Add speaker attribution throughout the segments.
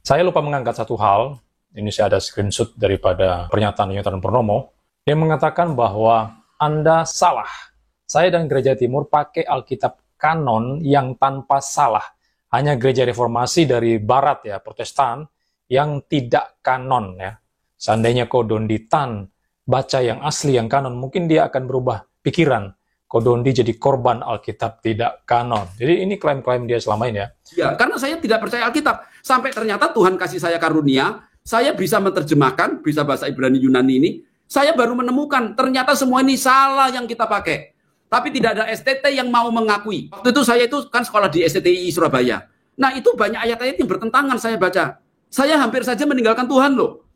Speaker 1: Saya lupa mengangkat satu hal, ini saya ada screenshot daripada pernyataan Yonatan Purnomo, yang mengatakan bahwa Anda salah. Saya dan Gereja Timur pakai Alkitab kanon yang tanpa salah. Hanya gereja reformasi dari barat ya, Protestan, yang tidak kanon ya. Seandainya Kodondi Tan baca yang asli, yang kanon, mungkin dia akan berubah pikiran. Kodondi jadi korban Alkitab tidak kanon. Jadi ini klaim-klaim dia selama ini ya.
Speaker 2: Ya, karena saya tidak percaya Alkitab. Sampai ternyata Tuhan kasih saya karunia, saya bisa menerjemahkan, bisa bahasa Ibrani Yunani ini. Saya baru menemukan ternyata semua ini salah yang kita pakai. Tapi tidak ada STT yang mau mengakui. Waktu itu saya itu kan sekolah di STTI Surabaya. Nah itu banyak ayat-ayat yang bertentangan saya baca. Saya hampir saja meninggalkan Tuhan loh.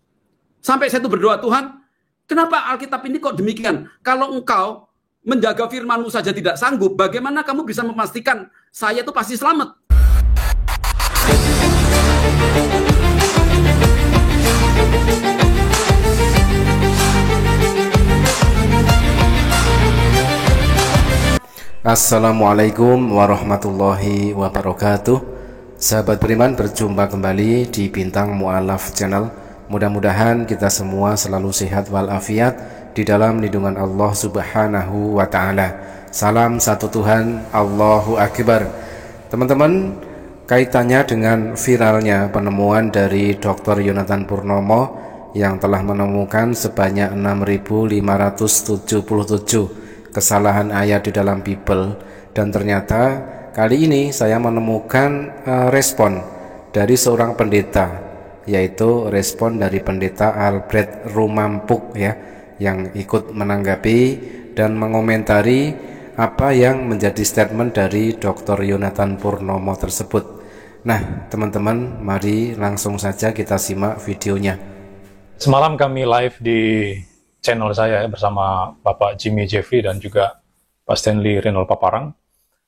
Speaker 2: Sampai saya itu berdoa, Tuhan, kenapa Alkitab ini kok demikian? Kalau engkau menjaga firman-Mu saja tidak sanggup, bagaimana kamu bisa memastikan saya itu pasti selamat?
Speaker 3: Assalamualaikum warahmatullahi wabarakatuh. Sahabat beriman, berjumpa kembali di Bintang Mu'alaf Channel. Mudah-mudahan kita semua selalu sehat walafiat di dalam lindungan Allah Subhanahu wa Ta'ala. Salam satu Tuhan, Allahu Akbar. Teman-teman, kaitannya dengan viralnya penemuan dari Dr. Yonatan Purnomo yang telah menemukan sebanyak 6.577 kesalahan ayat di dalam Bible, dan ternyata kali ini saya menemukan respon dari seorang pendeta, yaitu respon dari pendeta Albert Rumampuk ya, yang ikut menanggapi dan mengomentari apa yang menjadi statement dari Dr. Yonatan Purnomo tersebut. Nah teman-teman, mari langsung saja kita simak videonya.
Speaker 1: Semalam kami live di channel saya bersama Bapak Jimmy Jeffrey dan juga Pak Stanley Renal Paparang.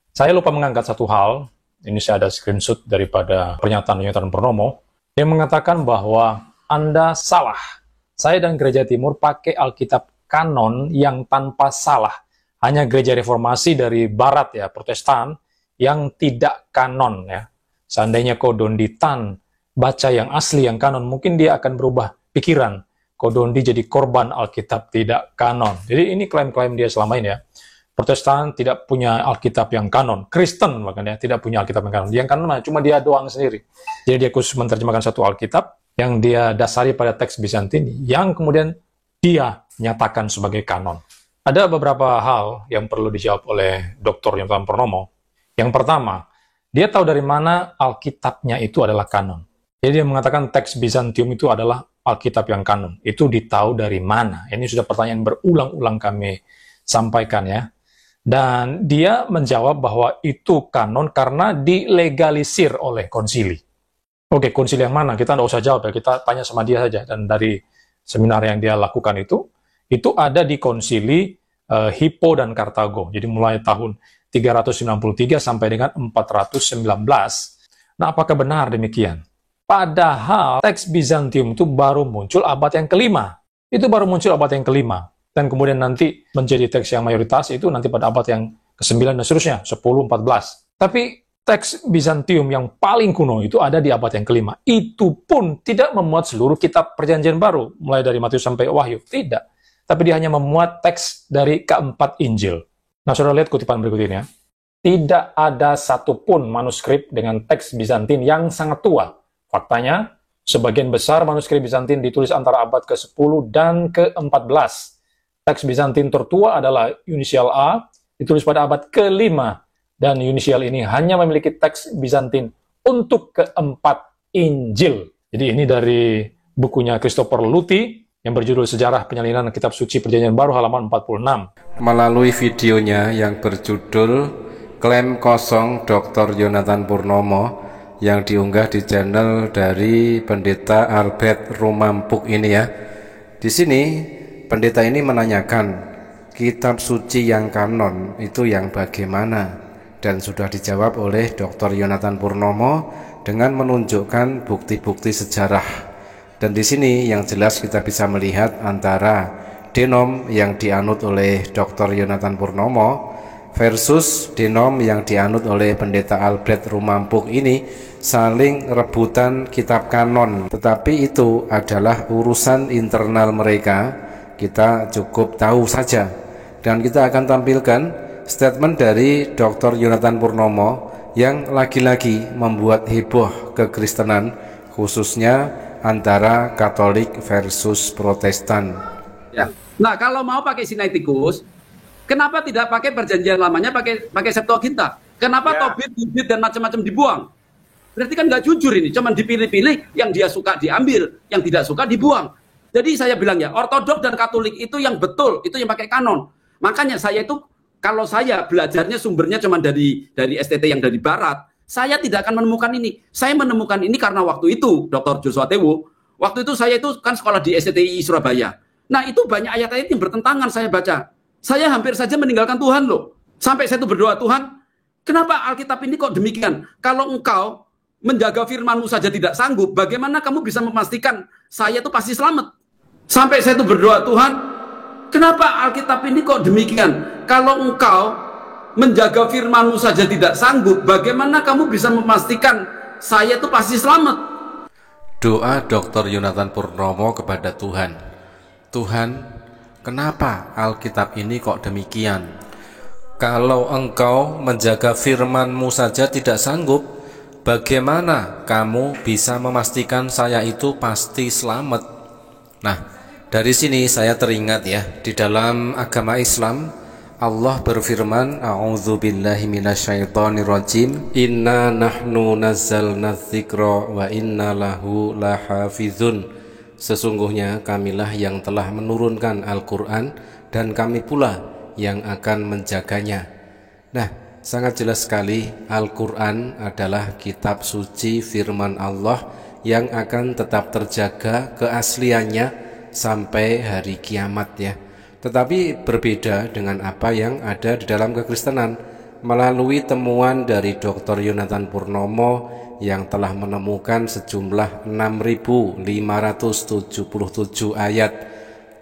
Speaker 1: Saya lupa mengangkat satu hal, ini saya ada screenshot daripada pernyataan Yonatan Purnomo, yang mengatakan bahwa Anda salah. Saya dan Gereja Timur pakai Alkitab kanon yang tanpa salah. Hanya gereja reformasi dari barat ya, Protestan, yang tidak kanon ya. Seandainya Kodondi Tan baca yang asli, yang kanon, mungkin dia akan berubah pikiran. Kodondi jadi korban Alkitab tidak kanon. Jadi ini klaim-klaim dia selama ini ya. Protestan tidak punya Alkitab yang kanon. Kristen bahkan ya, tidak punya Alkitab yang kanon. Yang kanon cuma dia doang sendiri. Jadi dia khusus menerjemahkan satu Alkitab yang dia dasari pada teks Bizantin, yang kemudian dia nyatakan sebagai kanon. Ada beberapa hal yang perlu dijawab oleh Dr. Yonatan Purnomo. Yang pertama, dia tahu dari mana Alkitabnya itu adalah kanon. Jadi dia mengatakan teks Bizantium itu adalah Alkitab yang kanon. Itu ditahu dari mana? Ini sudah pertanyaan berulang-ulang kami sampaikan ya. Dan dia menjawab bahwa itu kanon karena dilegalisir oleh konsili. Oke, konsili yang mana? Kita tidak usah jawab ya, kita tanya sama dia saja. Dan dari seminar yang dia lakukan itu ada di konsili Hippo dan Kartago. Jadi mulai tahun 393 sampai dengan 419. Nah, apakah benar demikian? Padahal teks Bizantium itu baru muncul abad yang kelima. Itu baru muncul abad yang kelima. Dan kemudian nanti menjadi teks yang mayoritas itu nanti pada abad yang ke-9 dan seterusnya, 10, 14. Tapi teks Bizantium yang paling kuno itu ada di abad yang kelima. Itu pun tidak memuat seluruh kitab Perjanjian Baru, mulai dari Matius sampai Wahyu. Tidak. Tapi dia hanya memuat teks dari keempat Injil. Nah, saudara lihat kutipan berikut ini ya. Tidak ada satupun manuskrip dengan teks Bizantin yang sangat tua. Faktanya, sebagian besar manuskrip Bizantin ditulis antara abad ke-10 dan ke-14. Teks Bizantin tertua adalah Unisial A, ditulis pada abad ke-5. Dan Unisial ini hanya memiliki teks Bizantin untuk keempat Injil. Jadi ini dari bukunya Christopher Luthi yang berjudul Sejarah Penyalinan Kitab Suci Perjanjian Baru halaman 46.
Speaker 3: Melalui videonya yang berjudul Klaim Kosong Dr. Yonatan Purnomo yang diunggah di channel dari pendeta Albert Rumampuk ini ya. Di sini pendeta ini menanyakan kitab suci yang kanon itu yang bagaimana, dan sudah dijawab oleh Dr. Yonatan Purnomo dengan menunjukkan bukti-bukti sejarah. Dan di sini yang jelas kita bisa melihat antara denom yang dianut oleh Dr. Yonatan Purnomo versus denom yang dianut oleh pendeta Albert Rumampuk ini saling rebutan kitab kanon, tetapi itu adalah urusan internal mereka. Kita cukup tahu saja, dan kita akan tampilkan statement dari Dr. Yonathan Purnomo yang lagi-lagi membuat heboh kekristenan, khususnya antara Katolik versus Protestan.
Speaker 2: Ya. Nah, kalau mau pakai Sinaiticus, kenapa tidak pakai perjanjian lamanya, pakai Septuaginta? Kenapa Tobit, Bibit, dan macam-macam dibuang? Berarti kan nggak jujur ini, cuman dipilih-pilih, yang dia suka diambil, yang tidak suka dibuang. Jadi saya bilang ya, Ortodok dan Katolik itu yang betul, itu yang pakai kanon. Makanya saya itu, kalau saya belajarnya sumbernya cuma dari STT yang dari Barat, saya tidak akan menemukan ini. Saya menemukan ini karena waktu itu, Dr. Joshua Tewo, waktu itu saya itu kan sekolah di STTI Surabaya. Nah itu banyak ayat-ayat yang bertentangan saya baca. Saya hampir saja meninggalkan Tuhan loh. Sampai saya itu berdoa, Tuhan, kenapa Alkitab ini kok demikian? Kalau engkau menjaga firman-Mu saja tidak sanggup, bagaimana kamu bisa memastikan saya itu pasti selamat? Sampai saya itu berdoa, Tuhan, kenapa Alkitab ini kok demikian? Kalau engkau menjaga firman-Mu saja tidak sanggup, bagaimana kamu bisa memastikan saya itu pasti selamat?
Speaker 3: Doa Dr. Yonathan Purnomo kepada Tuhan. Tuhan, kenapa Alkitab ini kok demikian? Kalau engkau menjaga firman-Mu saja tidak sanggup, bagaimana kamu bisa memastikan saya itu pasti selamat? Nah, dari sini saya teringat ya, di dalam agama Islam Allah berfirman, A'udzubillahi minasyaitonirrajim, Inna nahnu nazzalna dzikra wa inna lahu lahafizun. Sesungguhnya kamilah yang telah menurunkan Al-Quran dan kami pula yang akan menjaganya. Nah, sangat jelas sekali Al-Quran adalah kitab suci firman Allah yang akan tetap terjaga keasliannya sampai hari kiamat ya. Tetapi berbeda dengan apa yang ada di dalam kekristenan melalui temuan dari Dr. Yonathan Purnomo yang telah menemukan sejumlah 6.577 ayat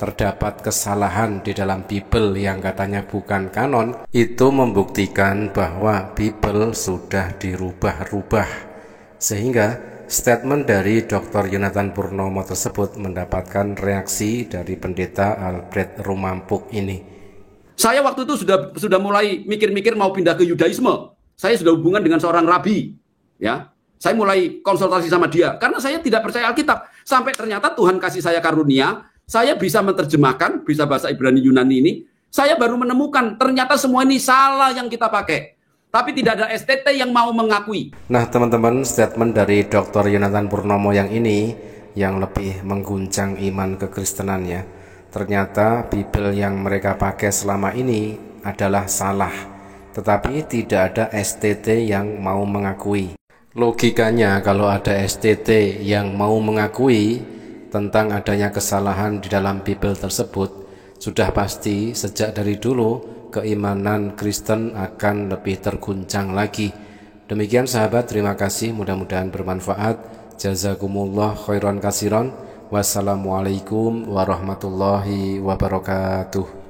Speaker 3: terdapat kesalahan di dalam Bible yang katanya bukan kanon. Itu membuktikan bahwa Bible sudah dirubah-rubah, sehingga statement dari Dr. Yonathan Purnomo tersebut mendapatkan reaksi dari pendeta Albert Rumampuk ini.
Speaker 2: Saya waktu itu sudah mulai mikir-mikir mau pindah ke Yudaisme. Saya sudah hubungan dengan seorang rabi, ya. Saya mulai konsultasi sama dia karena saya tidak percaya Alkitab. Sampai ternyata Tuhan kasih saya karunia, saya bisa menerjemahkan, bisa bahasa Ibrani Yunani ini. Saya baru menemukan ternyata semua ini salah yang kita pakai. Tapi tidak ada STT yang mau mengakui.
Speaker 3: Nah teman-teman, statement dari Dr. Yonathan Purnomo yang ini yang lebih mengguncang iman kekristenan ya. Ternyata Bible yang mereka pakai selama ini adalah salah, tetapi tidak ada STT yang mau mengakui. Logikanya kalau ada STT yang mau mengakui tentang adanya kesalahan di dalam Bible tersebut, sudah pasti sejak dari dulu keimanan Kristen akan lebih terguncang lagi. Demikian sahabat, terima kasih, mudah-mudahan bermanfaat. Jazakumullah khairan kasiran. Wassalamualaikum warahmatullahi wabarakatuh.